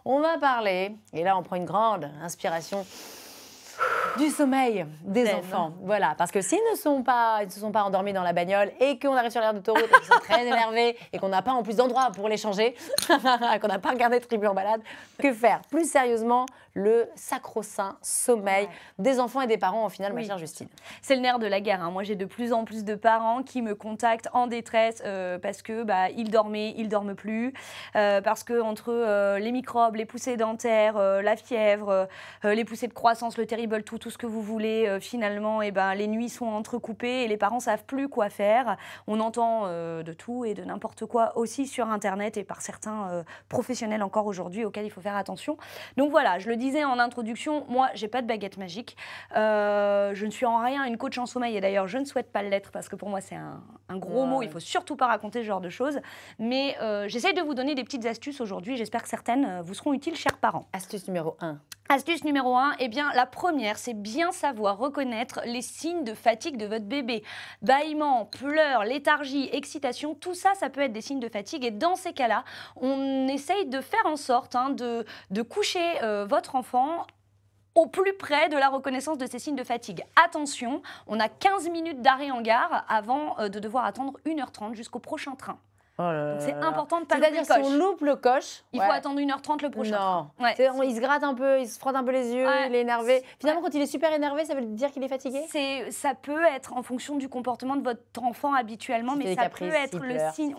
On va parler, et là on prend une grande inspiration, du sommeil des enfants. Voilà, parce que s'ils ne se sont pas endormis dans la bagnole et qu'on arrive sur l'aire d'autoroute et qu'ils sont très énervés et qu'on n'a pas en plus d'endroit pour les changer, qu'on n'a pas regardé Tribu en balade, que faire? Plus sérieusement, le sacro-saint sommeil des enfants et des parents, au final, ma chère Justine. C'est le nerf de la guerre. Hein. Moi, j'ai de plus en plus de parents qui me contactent en détresse parce que ils dormaient, ils dorment plus, parce que entre les microbes, les poussées dentaires, la fièvre, les poussées de croissance, le terrible tout ce que vous voulez, finalement, les nuits sont entrecoupées et les parents savent plus quoi faire. On entend de tout et de n'importe quoi aussi sur Internet et par certains professionnels encore aujourd'hui auxquels il faut faire attention. Donc voilà, je le disais en introduction, moi, j'ai pas de baguette magique. Je ne suis en rien une coach en sommeil et d'ailleurs, je ne souhaite pas l'être parce que pour moi, c'est un gros mot. Il faut surtout pas raconter ce genre de choses. Mais j'essaye de vous donner des petites astuces aujourd'hui. J'espère que certaines vous seront utiles, chers parents. Astuce numéro 1. Astuce numéro 1, eh bien, la première, c'est bien savoir reconnaître les signes de fatigue de votre bébé. Bâillement, pleurs, léthargie, excitation, tout ça, ça peut être des signes de fatigue. Et dans ces cas-là, on essaye de faire en sorte de coucher votre enfant au plus près de la reconnaissance de ces signes de fatigue. Attention, on a 15 minutes d'arrêt en gare avant de devoir attendre 1h30 jusqu'au prochain train. Oh c'est important de ne pas louper le coche. C'est-à-dire si on loupe le coche... Il faut attendre 1h30 le prochain train. Il se gratte un peu, il se frotte un peu les yeux, il est énervé. Finalement, quand il est super énervé, ça veut dire qu'il est fatigué? Ça peut être en fonction du comportement de votre enfant habituellement, mais ça peut être le signe.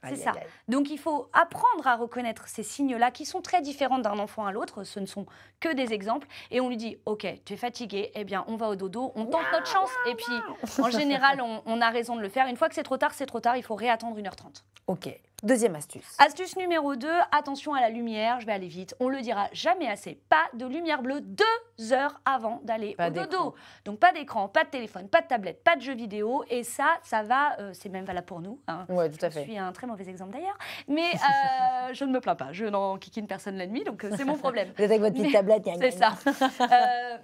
C'est ça. Donc il faut apprendre à reconnaître ces signes-là qui sont très différents d'un enfant à l'autre. Ce ne sont que des exemples. Et on lui dit, ok, tu es fatigué, eh bien on va au dodo, on tente notre chance. Et puis en général, on a raison de le faire. Une fois que c'est trop tard, il faut réattendre 1h30. Ok. Deuxième astuce. Astuce numéro 2, attention à la lumière, je vais aller vite, on le dira jamais assez, pas de lumière bleue 2 heures avant d'aller au dodo. Donc pas d'écran, pas de téléphone, pas de tablette, pas de jeux vidéo, et ça va, c'est même valable pour nous. Hein. Ouais, tout à fait. Je suis un très mauvais exemple d'ailleurs, mais je ne me plains pas, je n'en kikine personne la nuit, donc c'est mon problème. Vous êtes avec votre petite tablette, c'est ça.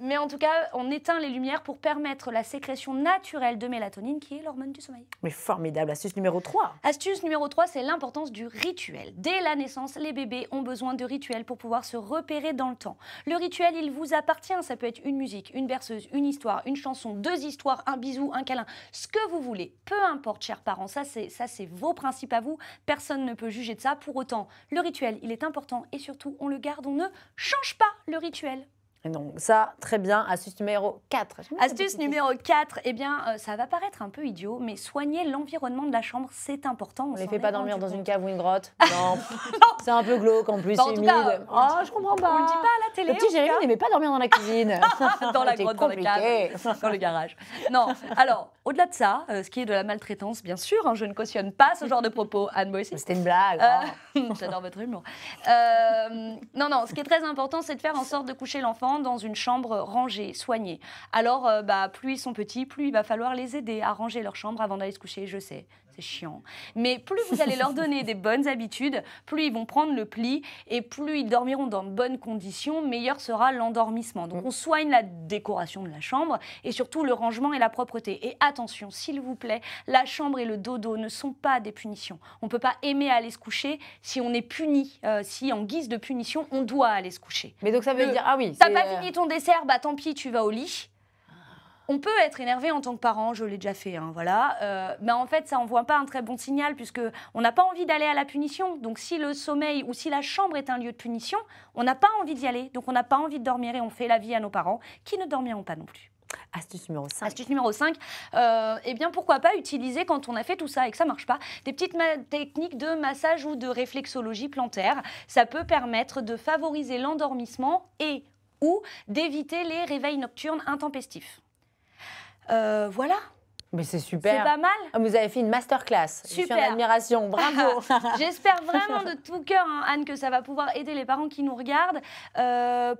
Mais en tout cas, on éteint les lumières pour permettre la sécrétion naturelle de mélatonine, qui est l'hormone du sommeil. Mais formidable. Astuce numéro 3. Astuce numéro 3, c'est l'importance du rituel. Dès la naissance, les bébés ont besoin de rituels pour pouvoir se repérer dans le temps. Le rituel, il vous appartient. Ça peut être une musique, une berceuse, une histoire, une chanson, 2 histoires, un bisou, un câlin, ce que vous voulez. Peu importe, chers parents, ça c'est vos principes à vous. Personne ne peut juger de ça. Pour autant, le rituel, il est important et surtout, on le garde, on ne change pas le rituel. Donc ça, très bien. Astuce numéro 4. Astuce numéro 4, eh bien, ça va paraître un peu idiot, mais soigner l'environnement de la chambre, c'est important. On ne les fait pas dormir dans une cave ou une grotte? Non. C'est un peu glauque en plus, humide. Je comprends pas. On le dit pas à la télé. Le petit Jérémy n'aimait pas dormir dans la cuisine. Dans la grotte, dans la cave, dans le garage. Non, alors, au-delà de ça, ce qui est de la maltraitance, bien sûr, hein, je ne cautionne pas ce genre de propos, Anne Boissy. C'était une blague. J'adore votre humour. Non, ce qui est très important, c'est de faire en sorte de coucher l'enfant dans une chambre rangée, soignée. Alors, plus ils sont petits, plus il va falloir les aider à ranger leur chambre avant d'aller se coucher, je sais. C'est chiant. Mais plus vous allez leur donner des bonnes habitudes, plus ils vont prendre le pli et plus ils dormiront dans de bonnes conditions, meilleur sera l'endormissement. Donc on soigne la décoration de la chambre et surtout le rangement et la propreté. Et attention, s'il vous plaît, la chambre et le dodo ne sont pas des punitions. On ne peut pas aimer aller se coucher si on est puni, si en guise de punition, on doit aller se coucher. Mais donc ça veut dire, t'as pas fini ton dessert, tant pis, tu vas au lit. On peut être énervé en tant que parent, je l'ai déjà fait, hein, voilà. Mais en fait, ça n'envoie pas un très bon signal puisque on n'a pas envie d'aller à la punition. Donc si le sommeil ou si la chambre est un lieu de punition, on n'a pas envie d'y aller. Donc on n'a pas envie de dormir et on fait la vie à nos parents qui ne dormiront pas non plus. Astuce numéro 5. Astuce numéro 5, eh bien pourquoi pas utiliser quand on a fait tout ça et que ça ne marche pas, des petites techniques de massage ou de réflexologie plantaire. Ça peut permettre de favoriser l'endormissement et ou d'éviter les réveils nocturnes intempestifs. Voilà. Mais c'est super. C'est pas mal. Vous avez fait une masterclass. Super. Je suis en admiration. Bravo. J'espère vraiment de tout cœur, hein, Anne, que ça va pouvoir aider les parents qui nous regardent.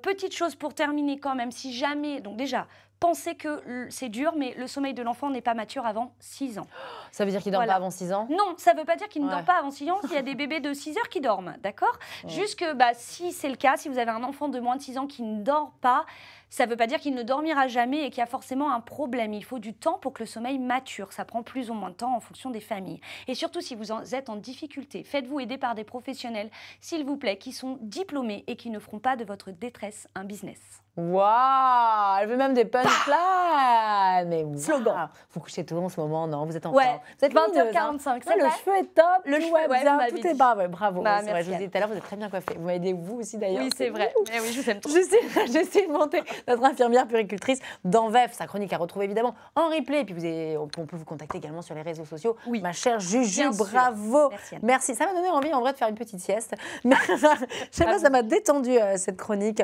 Petite chose pour terminer quand même, si jamais... Donc déjà, pensez que c'est dur, mais le sommeil de l'enfant n'est pas mature avant 6 ans. Ça veut dire qu'il ne dort pas avant 6 ans? Non, ça ne veut pas dire qu'il ne dort pas avant 6 ans. Il y a des bébés de 6 heures qui dorment, d'accord? Juste que si c'est le cas, si vous avez un enfant de moins de 6 ans qui ne dort pas, Ça ne veut pas dire qu'il ne dormira jamais et qu'il y a forcément un problème. Il faut du temps pour que le sommeil mature. Ça prend plus ou moins de temps en fonction des familles. Et surtout, si vous êtes en difficulté, faites-vous aider par des professionnels, s'il vous plaît, qui sont diplômés et qui ne feront pas de votre détresse un business. Waouh, elle veut même des punchlines. Mais wow. Slogan. Vous couchez tôt en ce moment, non? Vous êtes en Ouais, temps. Vous êtes 20h45, c'est le vrai. cheveu est top. Le cheveu, ouais, bien, vous tout m'avez est dit. bas. Ouais, bravo. Bah, Ouais, c'est vrai, merci, je vous ai dit tout à l'heure, vous êtes très bien coiffée. Vous m'avez aidé vous aussi d'ailleurs. Oui, c'est vrai. Eh oui, je vous aime trop. J'essaie de monter notre infirmière puricultrice dans VEF, sa chronique à retrouver évidemment en replay. Et puis on peut vous contacter également sur les réseaux sociaux. Oui. Ma chère Juju, Bien sûr. bravo. Merci, Anne. Merci. Ça m'a donné envie en vrai de faire une petite sieste. Mais je sais pas, ça m'a détendu cette chronique.